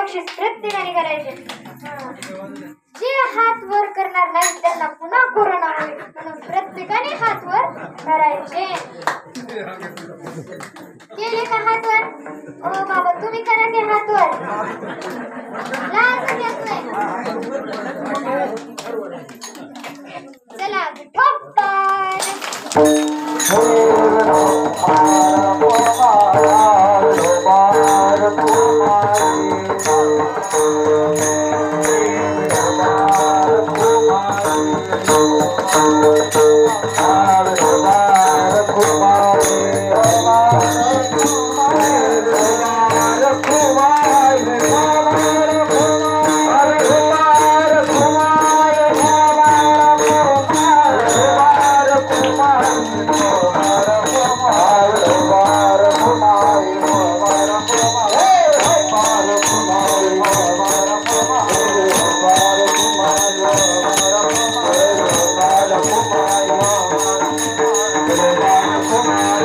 बक्षीस प्रत्येकाने करायचे. जे हात वर करणार नाही त्यांना पुन्हा कोरोना होईल, म्हणून प्रत्येकाने हात वर करायचे. केले का हात वर? ओ बाबा तुम्ही करा की हात वर. लाज येत नाही. चला ठोकताय. Come on.